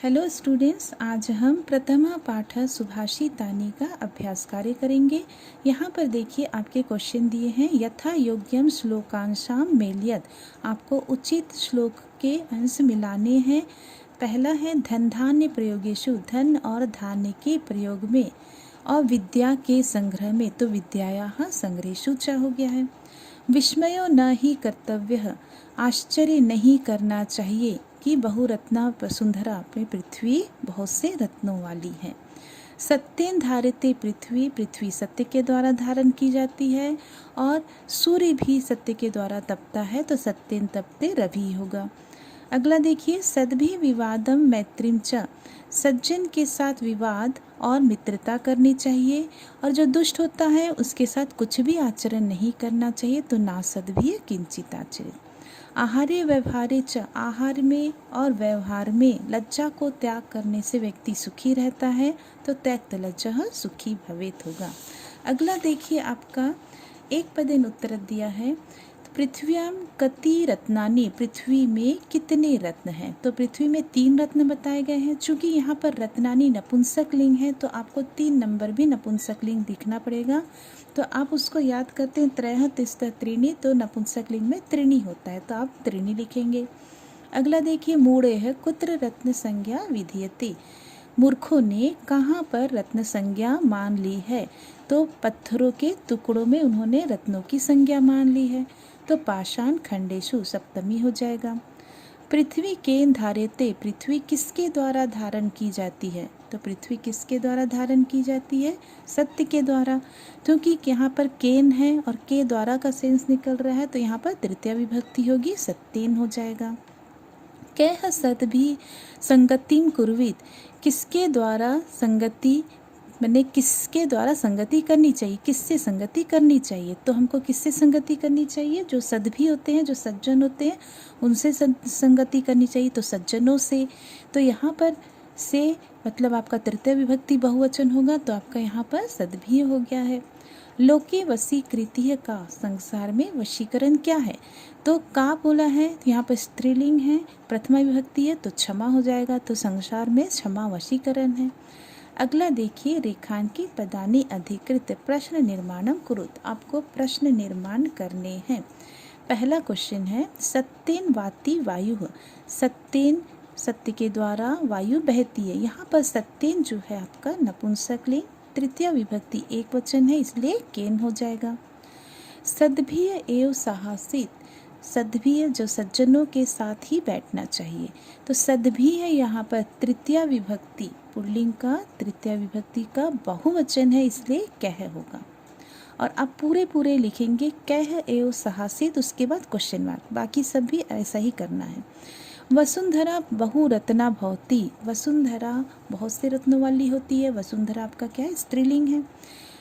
Hello students, आज हम प्रथमा पाठ सुभाषितानि का अभ्यास कार्य करेंगे। यहाँ पर देखिए आपके क्वेश्चन दिए हैं। यथा योग्यम श्लोकांशाम मेलयत, आपको उचित श्लोक के अंश मिलाने हैं। पहला है धन धान्य प्रयोगेषु, धन और धान्य के प्रयोग में, और विद्या के संग्रह में, तो विद्यायाः संग्रहेषु च हो गया है। विस्मयो न ही कर्तव्य, आश्चर्य नहीं करना चाहिए कि बहुरत्ना वसुंधरा में पृथ्वी बहुत से रत्नों वाली है। सत्येन धारते पृथ्वी, पृथ्वी सत्य के द्वारा धारण की जाती है, और सूर्य भी सत्य के द्वारा तपता है, तो सत्येन तपते रवि होगा। अगला देखिए, सद्भि विवादम मैत्रीम च, सज्जन के साथ विवाद और मित्रता करनी चाहिए, और जो दुष्ट होता है उसके साथ कुछ भी आचरण नहीं करना चाहिए, तो ना सद्भि किंचित आचरित। आहार्य व्यवहारे च, आहार में और व्यवहार में लज्जा को त्याग करने से व्यक्ति सुखी रहता है, तो त्यक्त लज्जः सुखी भवेत होगा। अगला देखिए आपका एक पदेन उत्तर दिया है। पृथ्व्यां कति रत्नानि, पृथ्वी में कितने रत्न हैं, तो पृथ्वी में 3 रत्न बताए गए हैं। चूंकि यहाँ पर रत्नानि नपुंसक लिंग है, तो आपको 3 नंबर भी नपुंसक लिंग दिखना पड़ेगा। तो आप उसको याद करते हैं, त्रयः तिष्ठ त्रीणि, तो नपुंसक लिंग में त्रीणि होता है, तो आप त्रीणि लिखेंगे। अगला देखिए, मूढ़े है कुत्र रत्न संज्ञा विधीयते, मूर्खों ने कहाँ पर रत्न संज्ञा मान ली है, तो पत्थरों के टुकड़ों में उन्होंने रत्नों की संज्ञा मान ली है, तो पाषाण खंडेशु सप्तमी हो जाएगा। पृथ्वी केन धार्यते, पृथ्वी किसके द्वारा धारण की जाती है, तो पृथ्वी किसके द्वारा धारण की जाती है, सत्य के द्वारा। क्योंकि यहाँ पर केन है और के द्वारा का सेंस निकल रहा है, तो यहाँ पर तृतीय विभक्ति होगी, सत्येन हो जाएगा। कैह सद्भि संगतिम कुर्वीत, किसके द्वारा संगति, मैंने किसके द्वारा संगति करनी चाहिए, किससे संगति करनी चाहिए, तो हमको किससे संगति करनी चाहिए, जो सद्भी होते हैं, जो सज्जन होते हैं, उनसे संगति करनी चाहिए, तो सज्जनों से। तो यहाँ पर से मतलब आपका तृतीय विभक्ति बहुवचन होगा, तो आपका यहाँ पर सद्भी हो गया है। लोके वशीकृति का, संसार में वशीकरण क्या है, तो का बोला है, तो यहाँ पर स्त्रीलिंग है, प्रथमा विभक्ति है, तो क्षमा हो जाएगा, तो संसार में क्षमा वशीकरण है। अगला देखिए, रेखांकी पदानि अधिकृत प्रश्न निर्माणम कुरुत, आपको प्रश्न निर्माण करने हैं। पहला क्वेश्चन है, सत्येन वाति वायु, सत्येन सत्य के द्वारा वायु बहती है। यहाँ पर सत्येन जो है आपका नपुंसक लिंग, तृतीय विभक्ति एक वचन है, इसलिए केन हो जाएगा। सद्भिय एवं साहसित, सद्भिय जो सज्जनों के साथ ही बैठना चाहिए, तो सद्भिय यहाँ पर तृतीय विभक्ति पुल्लिंग का तृतीय विभक्ति का बहुवचन है, इसलिए कह होगा। और आप पूरे लिखेंगे कह एवं साहसित, उसके बाद क्वेश्चन मार्क, बाकी सब भी ऐसा ही करना है। वसुंधरा बहुरत्ना भवती, वसुंधरा बहुत से रत्नों वाली होती है। वसुंधरा आपका क्या है, स्त्रीलिंग है।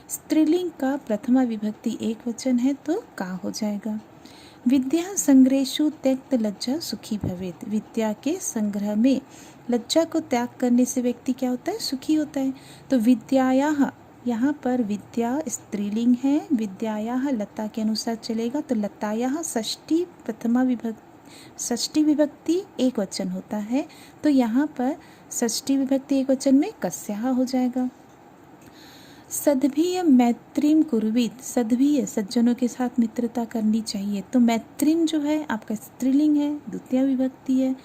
स्त्रीलिंग का प्रथमा विभक्ति एक वचन है, तो का हो जाएगा। विद्या संग्रहेषु त्यक्त लज्जा सुखी भवेत, विद्या के संग्रह में लज्जा को त्याग करने से व्यक्ति क्या होता है, सुखी होता है। तो विद्यायाः, यहाँ पर विद्या स्त्रीलिंग है, विद्यायाः लता के अनुसार चलेगा, तो लतायाः षष्ठी प्रथमा विभक्ति, षष्ठी विभक्ति एक वचन होता है, तो यहाँ पर षष्ठी विभक्ति एक वचन में कस्याः हो जाएगा। सद्भिय मैत्रीम कुर्वीत, सद्भिय सज्जनों के साथ मित्रता करनी चाहिए, तो मैत्रीम जो है आपका स्त्रीलिंग है, द्वितीय विभक्ति है,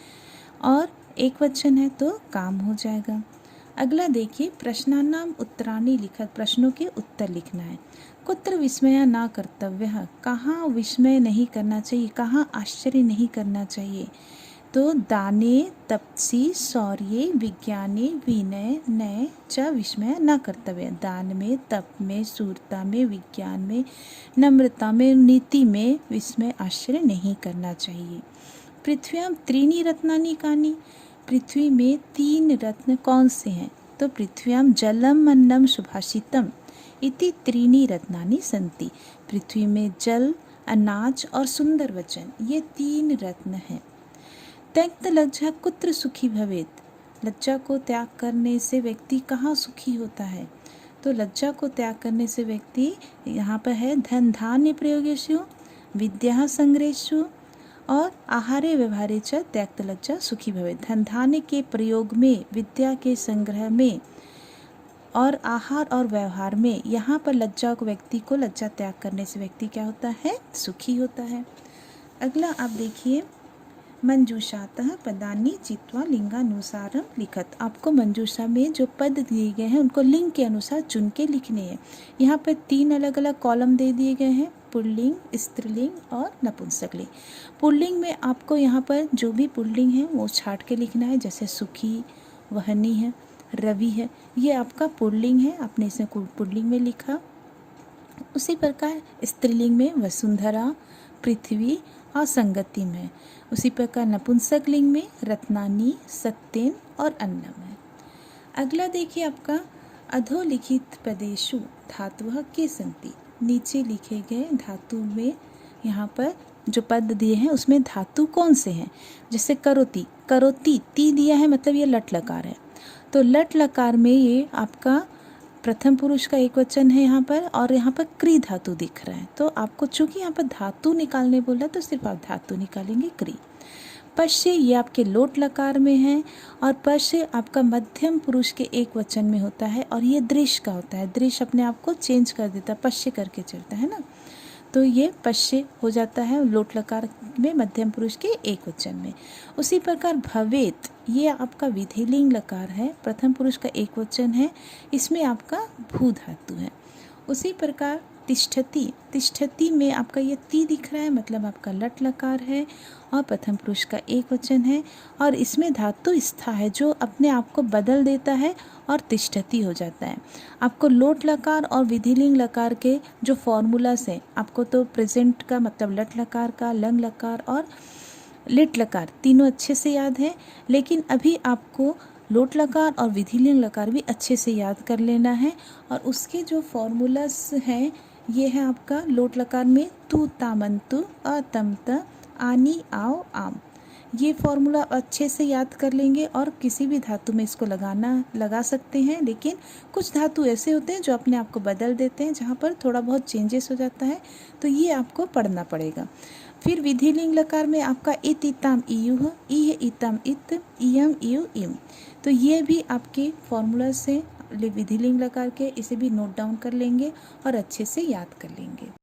और एक वचन है, तो काम हो जाएगा। अगला देखिए, प्रश्नानाम उत्तराणि लिखत, प्रश्नों के उत्तर लिखना है। कुत्र विस्मय न कर्तव्य, कहाँ विस्मय नहीं करना चाहिए, कहाँ आश्चर्य नहीं करना चाहिए, तो दाने तपसी शौर्ये विज्ञाने विनय नय च विस्मय न कर्तव्य, दान में, तप में, शूरता में, विज्ञान में, नम्रता में, नीति में विस्मय आश्चर्य नहीं करना चाहिए। पृथ्व्यां त्रीणि रत्नानि कानि, पृथ्वी में 3 रत्न कौन से हैं, तो पृथ्व्यां जलम अन्नम सुभाषितम इति त्रीणि रत्नानि सन्ति, पृथ्वी में जल, अनाज और सुंदर वचन, ये 3 रत्न हैं। त्यक्त लज्जा कुत्र सुखी भवेत, लज्जा को त्याग करने से व्यक्ति कहाँ सुखी होता है, तो लज्जा को त्याग करने से व्यक्ति यहाँ पर है धन धान्य प्रयोगेषु, विद्या संग्रहेषु, और आहारे व्यवहारे च त्यक्त लज्जा सुखी भवेत्। धन धान्य के प्रयोग में, विद्या के संग्रह में और आहार और व्यवहार में यहाँ पर लज्जा को, व्यक्ति को लज्जा त्याग करने से व्यक्ति क्या होता है, सुखी होता है। अगला आप देखिए, मंजूषातः पदानि चित्वा लिंगानुसारम लिखत। आपको मंजूषा में जो पद दिए गए हैं उनको लिंग के अनुसार चुन के लिखने हैं। यहाँ पर 3 अलग अलग कॉलम दे दिए गए हैं, पुल्लिंग, स्त्रीलिंग और नपुंसकलिंग। पुल्लिंग में आपको यहाँ पर जो भी पुल्लिंग है वो छाट के लिखना है, जैसे सुखी, वहनी है, रवि है, ये आपका पुल्लिंग है, आपने इसे पुल्लिंग में लिखा। उसी प्रकार स्त्रीलिंग में वसुंधरा, पृथ्वी और संगति में। उसी प्रकार नपुंसक लिंग में रत्नानी, सत्येन और अन्नम है। अगला देखिए आपका, अधोलिखित पदेषु धातुः के सन्ति। नीचे लिखे गए धातु में यहाँ पर जो पद दिए हैं उसमें धातु कौन से हैं। जैसे करोति, करोति ती दिया है, मतलब ये लट लकार है, तो लट लकार में ये आपका प्रथम पुरुष का एक वचन है यहाँ पर, और यहाँ पर क्री धातु दिख रहा है। तो आपको चूंकि यहाँ पर धातु निकालने बोला तो सिर्फ आप धातु निकालेंगे, क्री। पश्य ये आपके लोट लकार में है, और पश्य आपका मध्यम पुरुष के एक वचन में होता है, और ये दृश्य का होता है। दृश्य अपने आप को चेंज कर देता है, पश्य करके चलता है ना, तो ये पश्य हो जाता है लोट लकार में मध्यम पुरुष के एक वचन में। उसी प्रकार भवेत ये आपका विधिलिंग लकार है, प्रथम पुरुष का एक वचन है, इसमें आपका भू धातु है। उसी प्रकार तिष्ठति, तिष्ठति में आपका ये ती दिख रहा है, मतलब आपका लट लकार है और प्रथम पुरुष का एक वचन है, और इसमें धातु स्था है जो अपने आप को बदल देता है और तिष्ठति हो जाता है। आपको लोट लकार और विधिलिंग लकार के जो फॉर्मूलास हैं, आपको तो प्रेजेंट का मतलब लट लकार का, लंग लकार और लिट लकार तीनों अच्छे से याद है, लेकिन अभी आपको लोट लकार और विधिलिंग लकार भी अच्छे से याद कर लेना है। और उसके जो फॉर्मूलास हैं ये है आपका लोट लकार में तू तामंतु, अतमत, आनी, आओ, आम। ये फॉर्मूला अच्छे से याद कर लेंगे, और किसी भी धातु में इसको लगा सकते हैं, लेकिन कुछ धातु ऐसे होते हैं जो अपने आप को बदल देते हैं, जहाँ पर थोड़ा बहुत चेंजेस हो जाता है, तो ये आपको पढ़ना पड़ेगा। फिर विधिलिंग लकार में आपका इत, इताम, इयुह, इ इतम, इत, इयम, इयु, इम। तो ये भी आपके फॉर्मूला से विधिलिंग लकार के, इसे भी नोट डाउन कर लेंगे और अच्छे से याद कर लेंगे।